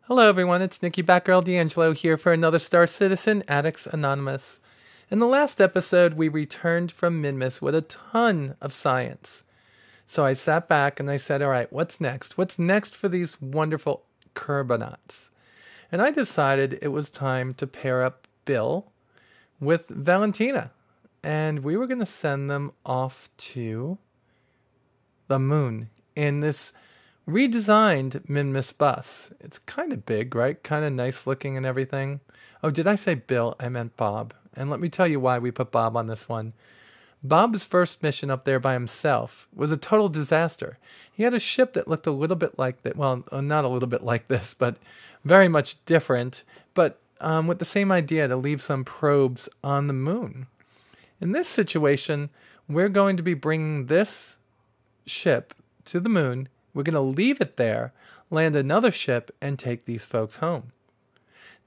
Hello everyone, it's Nikki Batgirl D'Angelo here for another Star Citizen Addicts Anonymous. In the last episode, we returned from Minmus with a ton of science. So I sat back and I said, alright, what's next? What's next for these wonderful Kerbonauts? And I decided it was time to pair up Bill with Valentina. And we were going to send them off to the moon in this redesigned Minmus bus. It's kind of big, right? Kind of nice looking and everything. Oh, did I say Bill? I meant Bob. And let me tell you why we put Bob on this one. Bob's first mission up there by himself was a total disaster. He had a ship that looked a little bit like that. Well, not a little bit like this, but very much different. But with the same idea to leave some probes on the moon. In this situation, we're going to be bringing this ship to the moon. We're going to leave it there, land another ship, and take these folks home.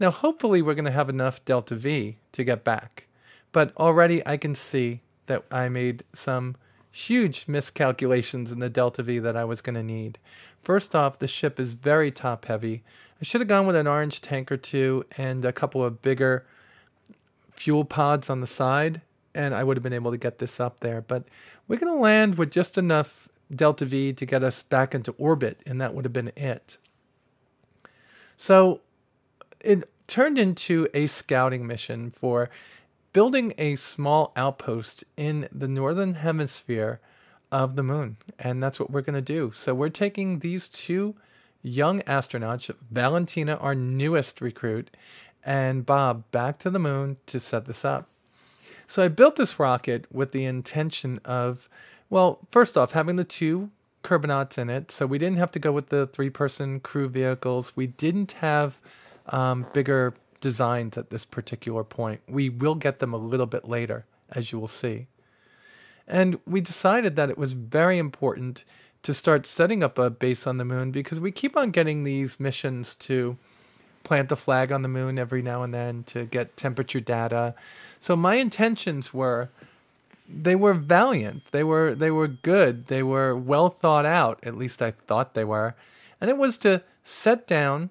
Now, hopefully, we're going to have enough Delta V to get back. But already I can see that I made some huge miscalculations in the Delta V that I was going to need. First off, the ship is very top heavy. I should have gone with an orange tank or two and a couple of bigger fuel pods on the side, and I would have been able to get this up there. But we're going to land with just enough Delta V to get us back into orbit, and that would have been it. So it turned into a scouting mission for building a small outpost in the northern hemisphere of the moon, and that's what we're going to do. So we're taking these two young astronauts, Valentina, our newest recruit, and Bob, back to the moon to set this up. So I built this rocket with the intention of, well, first off, having the two Kerbonauts in it, so we didn't have to go with the three-person crew vehicles. We didn't have bigger designs at this particular point. We will get them a little bit later, as you will see. And we decided that it was very important to start setting up a base on the moon because we keep on getting these missions to plant a flag on the moon every now and then to get temperature data. So my intentions were, they were valiant. They were good. They were well thought out. At least I thought they were. And it was to set down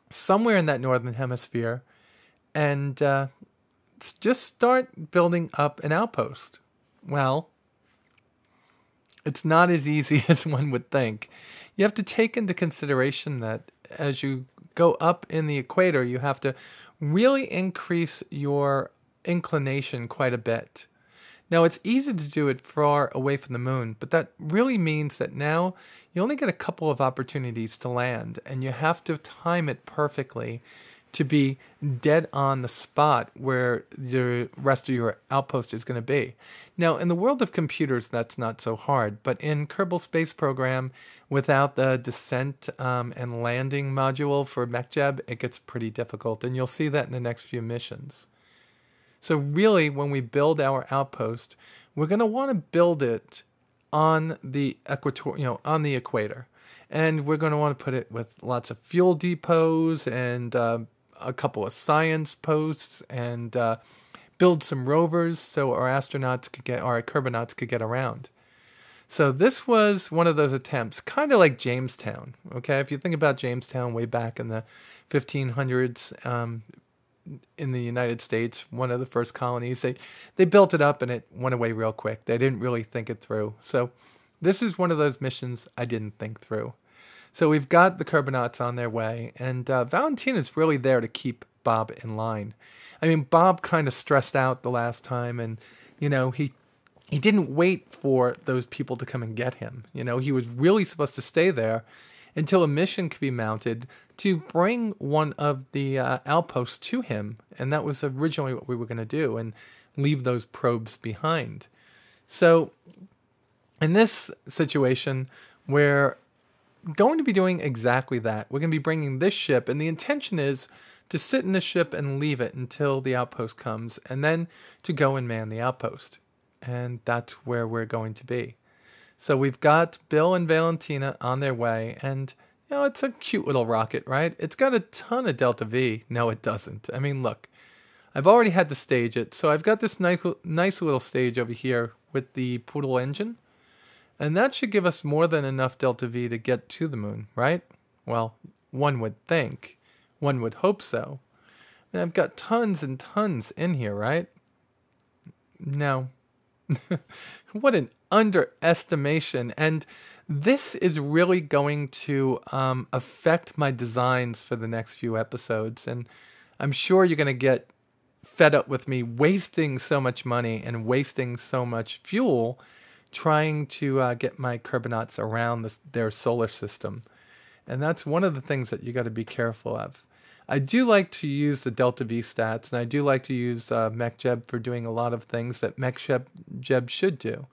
somewhere in that northern hemisphere and just start building up an outpost. Well, it's not as easy as one would think. You have to take into consideration that as you go up in the equator, you have to really increase your inclination quite a bit. Now, it's easy to do it far away from the moon, but that really means that now you only get a couple of opportunities to land, and you have to time it perfectly to be dead on the spot where the rest of your outpost is going to be. Now, in the world of computers, that's not so hard, but in Kerbal Space Program, without the descent and landing module for MechJeb, it gets pretty difficult, and you'll see that in the next few missions. So really, when we build our outpost, we're going to want to build it on the equator, and we're going to want to put it with lots of fuel depots and a couple of science posts, and build some rovers so our Kerbonauts could get around. So this was one of those attempts, kind of like Jamestown. Okay, if you think about Jamestown way back in the 1500s. In the United States, one of the first colonies, they built it up and it went away real quick. They didn't really think it through. So this is one of those missions I didn't think through. So we've got the Kerbonauts on their way, and Valentina's really there to keep Bob in line. I mean, Bob kind of stressed out the last time, and he didn't wait for those people to come and get him. He was really supposed to stay there until a mission could be mounted to bring one of the outposts to him. And that was originally what we were going to do, and leave those probes behind. So in this situation, we're going to be doing exactly that. We're going to be bringing this ship, and the intention is to sit in the ship and leave it until the outpost comes, and then to go and man the outpost. And that's where we're going to be. So we've got Bill and Valentina on their way, and it's a cute little rocket, right? It's got a ton of Delta V. No, it doesn't. I mean, look, I've already had to stage it, so I've got this nice little stage over here with the Poodle engine, and that should give us more than enough Delta V to get to the moon, right? Well, one would think. One would hope so. And I've got tons and tons in here, right? No. What an underestimation. And this is really going to affect my designs for the next few episodes. And I'm sure you're going to get fed up with me wasting so much money and wasting so much fuel trying to get my Kerbonauts around their solar system. And that's one of the things that you got to be careful of. I do like to use the Delta V stats, and I do like to use MechJeb for doing a lot of things that MechJeb should do.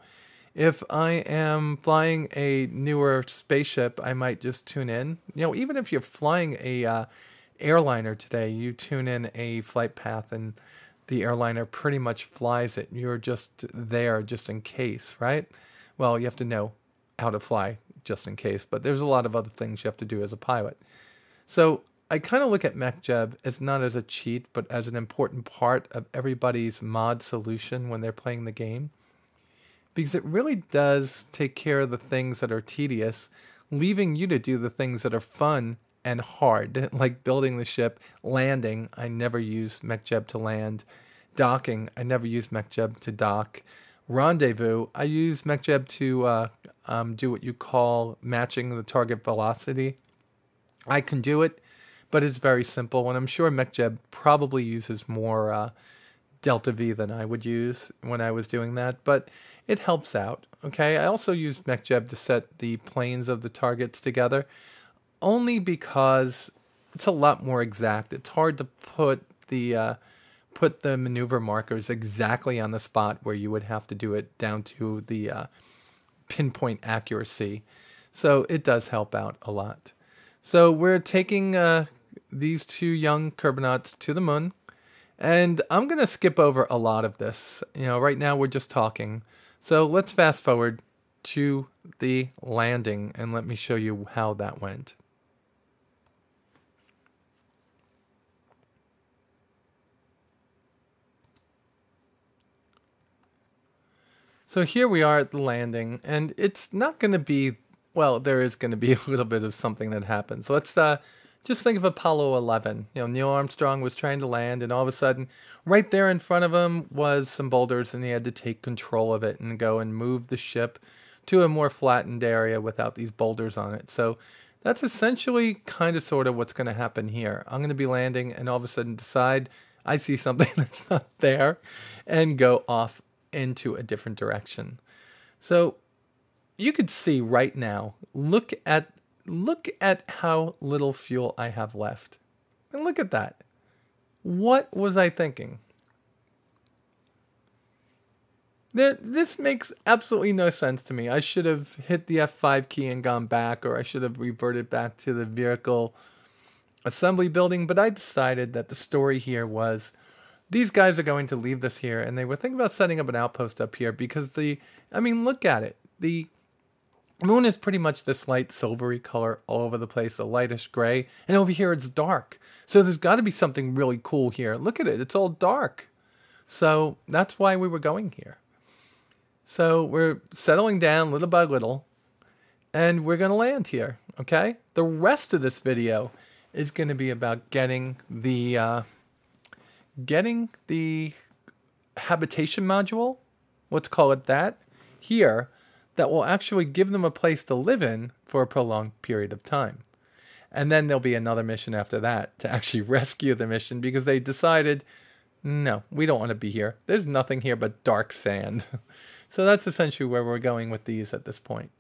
If I am flying a newer spaceship, I might just tune in. Even if you're flying a airliner today, you tune in a flight path, and the airliner pretty much flies it. You're just there just in case, right? Well, you have to know how to fly just in case, but there's a lot of other things you have to do as a pilot. So I kind of look at MechJeb as not as a cheat, but as an important part of everybody's mod solution when they're playing the game. Because it really does take care of the things that are tedious, leaving you to do the things that are fun and hard, like building the ship, landing. I never used MechJeb to land. Docking, I never used MechJeb to dock. Rendezvous, I use MechJeb to do what you call matching the target velocity. I can do it, but it's very simple, and I'm sure MechJeb probably uses more Delta V than I would use when I was doing that, but it helps out, okay? I also used MechJeb to set the planes of the targets together, only because it's a lot more exact. It's hard to put the maneuver markers exactly on the spot where you would have to do it down to the pinpoint accuracy. So it does help out a lot. So we're taking these two young Kerbonauts to the moon, and I'm going to skip over a lot of this. Right now we're just talking. So let's fast forward to the landing, and let me show you how that went. So here we are at the landing, and it's not going to be, well, there is going to be a little bit of something that happens. So let's just think of Apollo 11. Neil Armstrong was trying to land, and all of a sudden, right there in front of him was some boulders, and he had to take control of it and go and move the ship to a more flattened area without these boulders on it. So that's essentially kind of sort of what's going to happen here. I'm going to be landing and all of a sudden decide I see something that's not there and go off into a different direction. So you could see right now, look at how little fuel I have left. And look at that. What was I thinking? This makes absolutely no sense to me. I should have hit the F5 key and gone back, or I should have reverted back to the vehicle assembly building, but I decided that the story here was these guys are going to leave this here, and they were thinking about setting up an outpost up here because look at it. The moon is pretty much this light silvery color all over the place, a lightish gray, and over here it's dark. So there's got to be something really cool here. Look at it, it's all dark. So that's why we were going here. So we're settling down little by little, and we're going to land here, okay? The rest of this video is going to be about getting the habitation module, let's call it that, here, that will actually give them a place to live in for a prolonged period of time. And then there'll be another mission after that to actually rescue the mission because they decided, no, we don't want to be here. There's nothing here but dark sand. So that's essentially where we're going with these at this point.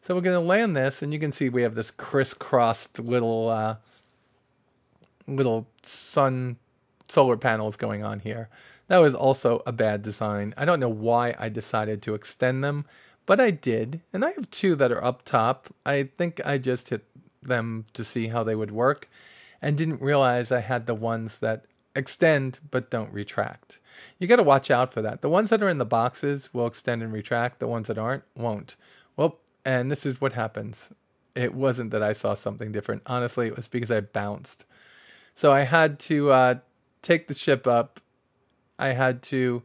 So we're going to land this, and you can see we have this crisscrossed little solar panels going on here. That was also a bad design. I don't know why I decided to extend them, but I did. And I have two that are up top. I think I just hit them to see how they would work and didn't realize I had the ones that extend but don't retract. You got to watch out for that. The ones that are in the boxes will extend and retract. The ones that aren't won't. Well, and this is what happens. It wasn't that I saw something different. Honestly, it was because I bounced. So I had to take the ship up. I had to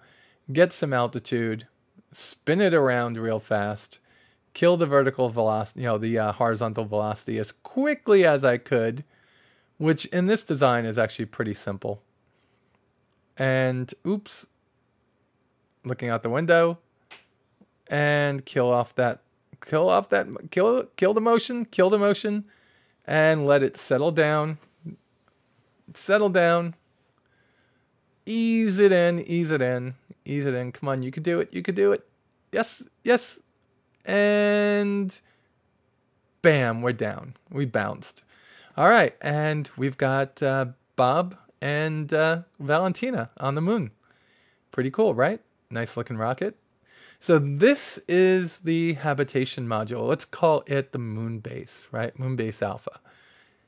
get some altitude, spin it around real fast, kill the vertical velocity, the horizontal velocity as quickly as I could, which in this design is actually pretty simple. And oops, looking out the window, and kill the motion, and let it settle down. Ease it in. Come on, you can do it. Yes. And bam, we're down. We bounced. All right, and we've got Bob and Valentina on the moon. Pretty cool, right? Nice looking rocket. So this is the habitation module. Let's call it the moon base, right? Moon base alpha.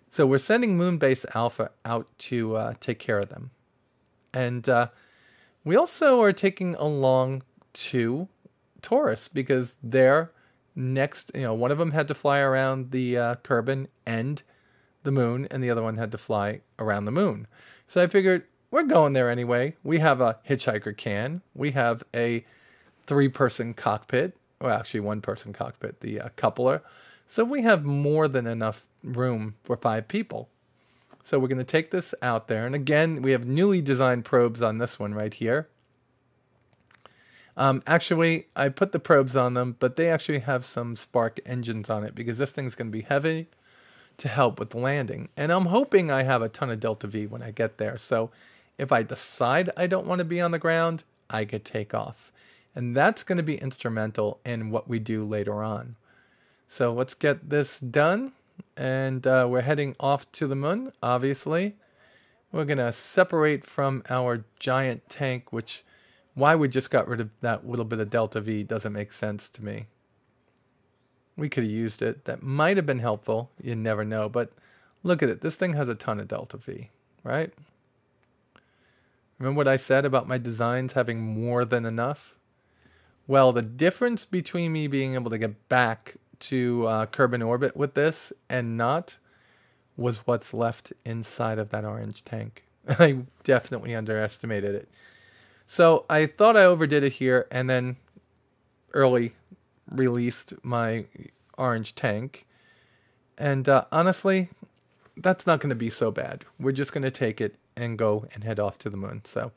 So we're sending moon base alpha out to take care of them. And we also are taking along 2 Taurus because they're next, one of them had to fly around the Kerbin and the moon, and the other one had to fly around the moon. So I figured we're going there anyway. We have a hitchhiker can. We have a 3-person cockpit. Well, actually 1-person cockpit, the coupler. So we have more than enough room for 5 people. So we're going to take this out there. And again, we have newly designed probes on this one right here. Actually, I put the probes on them, but they actually have some spark engines on it because this thing's going to be heavy to help with the landing. And I'm hoping I have a ton of delta V when I get there. So if I decide I don't want to be on the ground, I could take off. And that's going to be instrumental in what we do later on. So let's get this done. And we're heading off to the moon, obviously. We're going to separate from our giant tank, which why we just got rid of that little bit of delta V doesn't make sense to me. We could have used it. That might have been helpful. You never know. But look at it. This thing has a ton of delta V, right? Remember what I said about my designs having more than enough? Well, the difference between me being able to get back to Kerbin orbit with this and not was what's left inside of that orange tank. I definitely underestimated it. So I thought I overdid it here and then early released my orange tank. And honestly, that's not going to be so bad. We're just going to take it and go and head off to the moon. So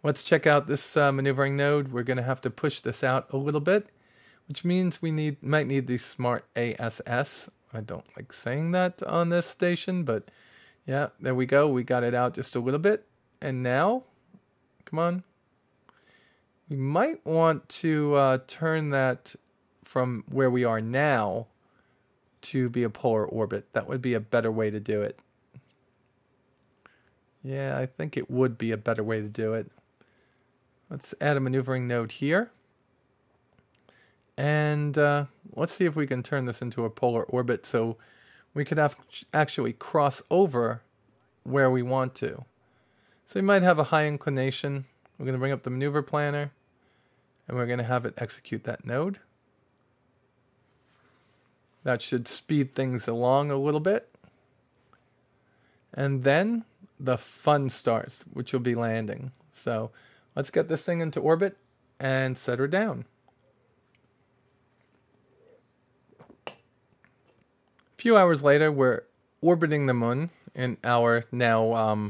let's check out this maneuvering node. We're going to have to push this out a little bit, which means we might need the smart ASS. I don't like saying that on this station, but yeah, there we go. We got it out just a little bit. And now, come on. We might want to turn that from where we are now to be a polar orbit. That would be a better way to do it. Yeah, I think it would be a better way to do it. Let's add a maneuvering node here. And let's see if we can turn this into a polar orbit so we could actually cross over where we want to. So we might have a high inclination. We're going to bring up the maneuver planner, and we're going to have it execute that node. That should speed things along a little bit. And then the fun starts, which will be landing. So let's get this thing into orbit and set her down. A few hours later, we're orbiting the moon in our now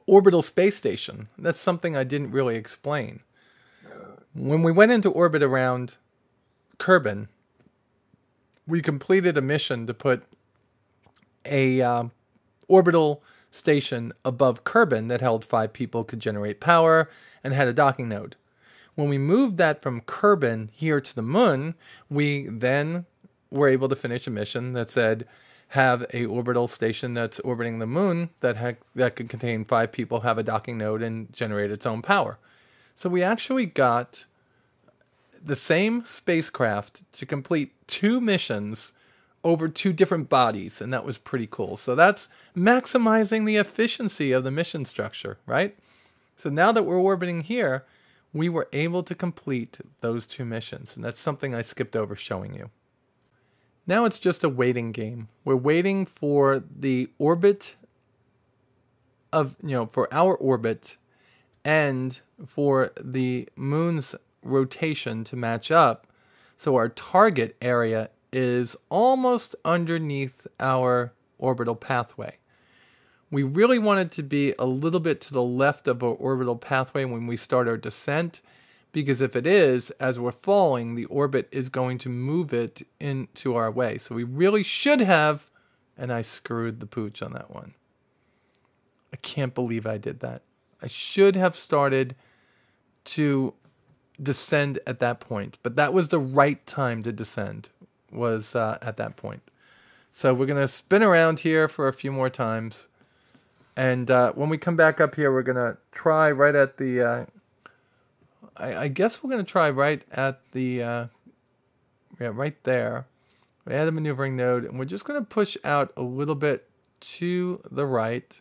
orbital space station. That's something I didn't really explain. When we went into orbit around Kerbin, we completed a mission to put a orbital station above Kerbin that held 5 people, could generate power, and had a docking node. When we moved that from Kerbin here to the moon, we then were able to finish a mission that said, have a orbital station that's orbiting the moon that could contain 5 people, have a docking node, and generate its own power. So we actually got the same spacecraft to complete 2 missions over 2 different bodies, and that was pretty cool. So that's maximizing the efficiency of the mission structure, right? So now that we're orbiting here, we were able to complete those 2 missions, and that's something I skipped over showing you. Now it's just a waiting game. We're waiting for the orbit of, for our orbit and for the moon's rotation to match up. So our target area is almost underneath our orbital pathway. We really want it to be a little bit to the left of our orbital pathway when we start our descent, because if it is, as we're falling, the orbit is going to move it into our way. So we really should have, and I screwed the pooch on that one. I can't believe I did that. I should have started to descend at that point, but that was the right time to descend, was at that point. So we're going to spin around here for a few more times. And when we come back up here, we're going to try right at the, I guess we're going to try right at the, yeah, right there. We add a maneuvering node, and we're just going to push out a little bit to the right.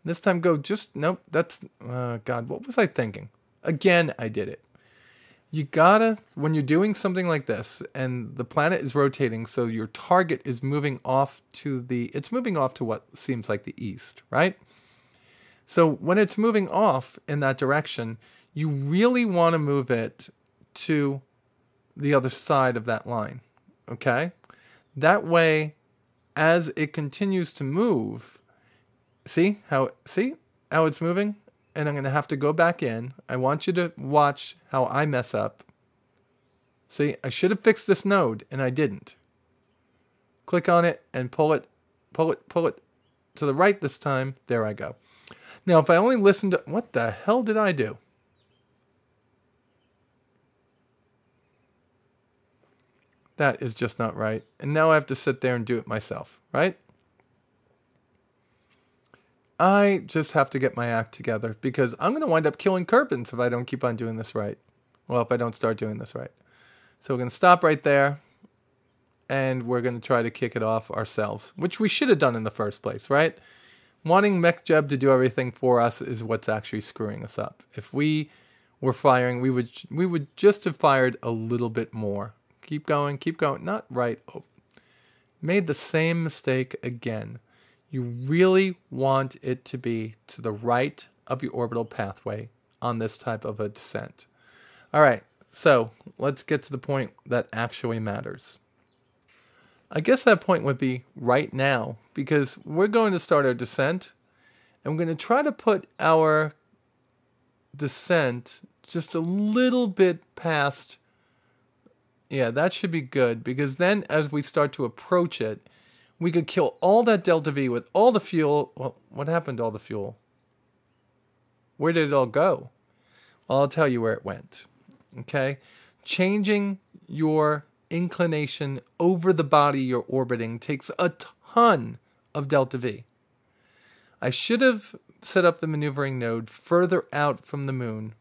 This time go just, nope, that's, God, what was I thinking? Again, I did it. You gotta, when you're doing something like this, and the planet is rotating, so your target is moving off to the, it's moving off to what seems like the east, right? So when it's moving off in that direction, you really want to move it to the other side of that line, okay? That way, as it continues to move, see how it's moving? And I'm going to have to go back in. I want you to watch how I mess up. See, I should have fixed this node, and I didn't. Click on it and pull it to the right this time. There I go. Now, if I only listened to... What the hell did I do? That is just not right. And now I have to sit there and do it myself, right? I just have to get my act together, because I'm going to wind up killing Kerbals if I don't keep on doing this right. Well, if I don't start doing this right. So we're going to stop right there, and we're going to try to kick it off ourselves, which we should have done in the first place, right? Wanting MechJeb to do everything for us is what's actually screwing us up. If we were firing, we would just have fired a little bit more. Keep going, not right. Oh, made the same mistake again. You really want it to be to the right of your orbital pathway on this type of a descent. All right, so let's get to the point that actually matters. I guess that point would be right now, because we're going to start our descent, and we're going to try to put our descent just a little bit past. Yeah, that should be good, because then as we start to approach it, we could kill all that delta V with all the fuel. Well, what happened to all the fuel? Where did it all go? Well, I'll tell you where it went. Okay? Changing your inclination over the body you're orbiting takes a ton of delta V. I should have set up the maneuvering node further out from the moon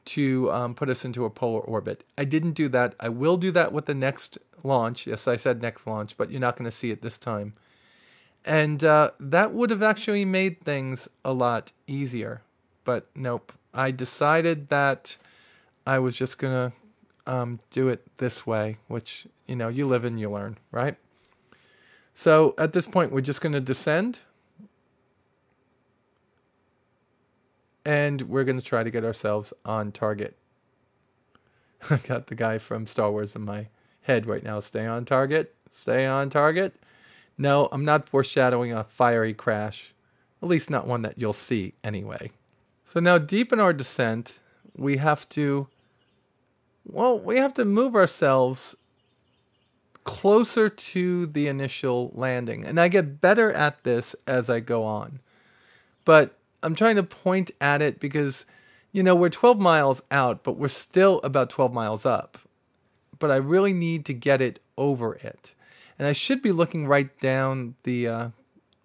to put us into a polar orbit. I didn't do that. I will do that with the next launch. Yes, I said next launch, but you're not going to see it this time. And that would have actually made things a lot easier. But nope. I decided that I was just going to do it this way, which, you know, you live and you learn, right? So at this point, we're just going to descend. And we're going to try to get ourselves on target. I got the guy from Star Wars in my head right now. Stay on target. Stay on target. No, I'm not foreshadowing a fiery crash. At least not one that you'll see anyway. So now deep in our descent, we have to move ourselves closer to the initial landing. And I get better at this as I go on. But I'm trying to point at it because, you know, we're 12 miles out, but we're still about 12 miles up. But I really need to get it over it. And I should be looking right down the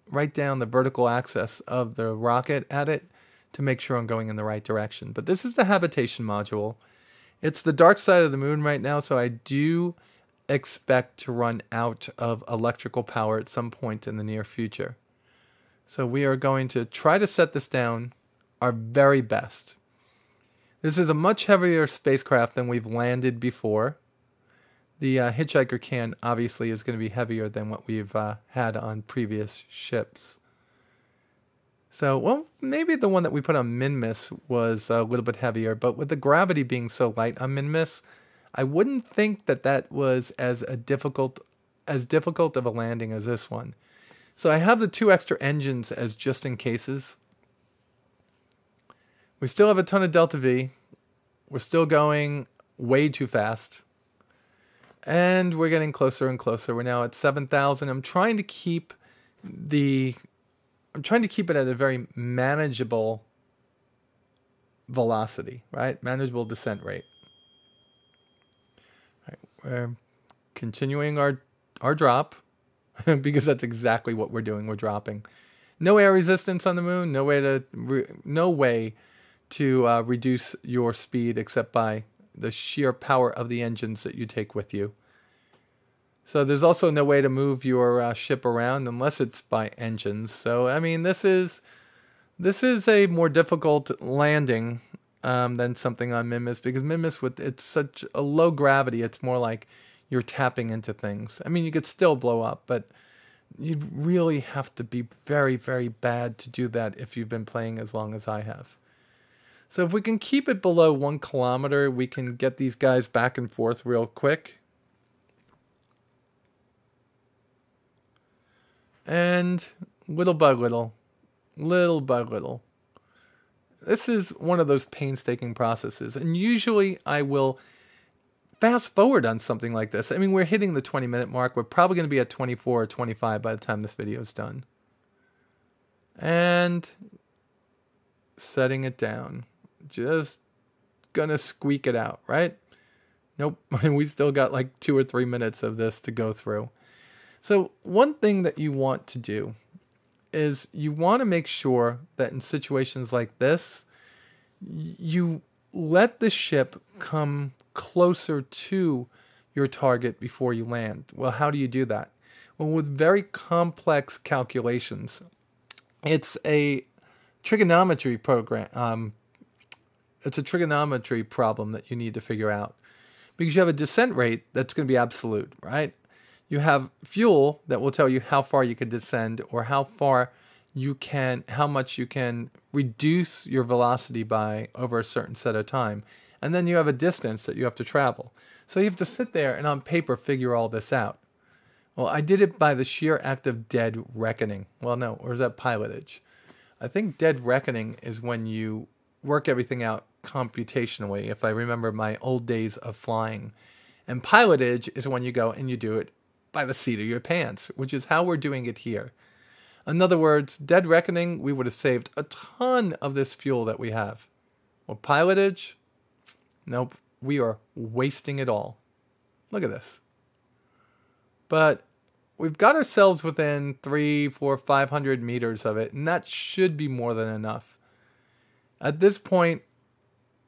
vertical axis of the rocket at it to make sure I'm going in the right direction. But this is the habitation module. It's the dark side of the moon right now, so I do expect to run out of electrical power at some point in the near future. So we are going to try to set this down our very best. This is a much heavier spacecraft than we've landed before. The Hitchhiker can obviously is going to be heavier than what we've had on previous ships. So, well, maybe the one that we put on Minmus was a little bit heavier, but with the gravity being so light on Minmus, I wouldn't think that that was as difficult of a landing as this one. So I have the 2 extra engines as just in cases. We still have a ton of Delta V. We're still going way too fast. And we're getting closer and closer. We're now at 7,000. I'm trying to keep it at a very manageable velocity, right? Manageable descent rate. All right, we're continuing our drop because that's exactly what we're doing. We're dropping. No air resistance on the moon. No way to reduce your speed except by the sheer power of the engines that you take with you. So there's also no way to move your ship around unless it's by engines. So I mean, this is a more difficult landing than something on Minmus, because Minmus, with it's such a low gravity, it's more like you're tapping into things. I mean, you could still blow up, but you'd really have to be very, very bad to do that if you've been playing as long as I have. So if we can keep it below 1 kilometer, we can get these guys back and forth real quick. And little by little, this is one of those painstaking processes. And usually I will fast forward on something like this. I mean, we're hitting the 20-minute mark. We're probably going to be at 24 or 25 by the time this video is done. And setting it down. Just gonna squeak it out, right? Nope. We still got like 2 or 3 minutes of this to go through. So one thing that you want to do is you want to make sure that in situations like this, you let the ship come closer to your target before you land. Well, how do you do that? Well, with very complex calculations. It's a trigonometry program. It's a trigonometry problem that you need to figure out, because you have a descent rate that's going to be absolute, right? You have fuel that will tell you how far you can descend, or how much you can reduce your velocity by over a certain set of time. And then you have a distance that you have to travel. So you have to sit there and on paper figure all this out. Well, I did it by the sheer act of dead reckoning. Well, no, or is that pilotage? I think dead reckoning is when you work everything out computationally, if I remember my old days of flying. And pilotage is when you go and you do it by the seat of your pants, which is how we're doing it here. In other words, dead reckoning, we would have saved a ton of this fuel that we have. Well, pilotage, nope, we are wasting it all. Look at this. But we've got ourselves within 300, 400, 500 meters of it, and that should be more than enough. At this point,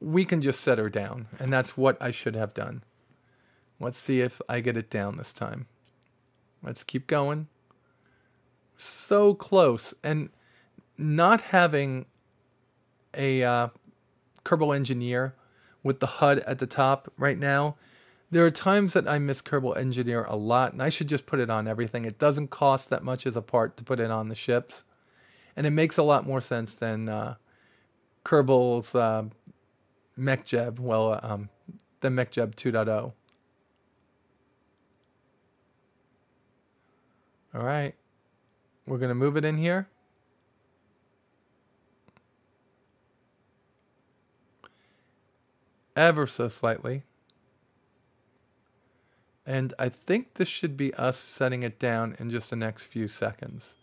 we can just set her down, and that's what I should have done. Let's see if I get it down this time. Let's keep going. So close, and not having a Kerbal Engineer with the HUD at the top right now, there are times that I miss Kerbal Engineer a lot, and I should just put it on everything. It doesn't cost that much as a part to put it on the ships, and it makes a lot more sense than Kerbal's MechJeb, the MechJeb 2.0. All right, we're going to move it in here. Ever so slightly. And I think this should be us setting it down in just the next few seconds.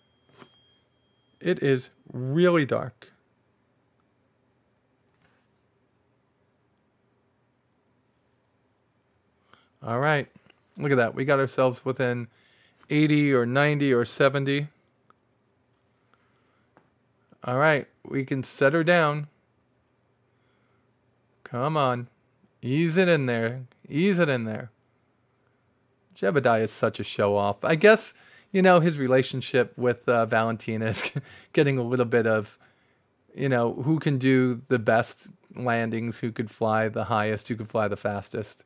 It is really dark. All right, look at that. We got ourselves within 80 or 90 or 70. All right, we can set her down. Come on. Ease it in there. Ease it in there. Jebediah is such a show-off. I guess, you know, his relationship with Valentina is getting a little bit of, you know, who can do the best landings, who could fly the highest, who could fly the fastest.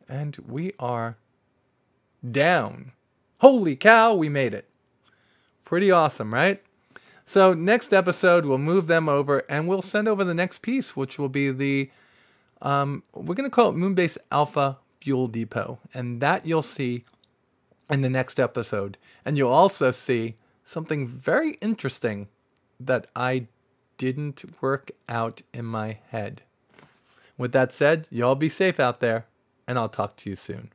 And we are down. Holy cow, we made it. Pretty awesome, right? So next episode, we'll move them over and we'll send over the next piece, which will be the, we're going to call it Moonbase Alpha Fuel Depot. And that you'll see in the next episode. And you'll also see something very interesting that I didn't work out in my head. With that said, you all be safe out there, and I'll talk to you soon.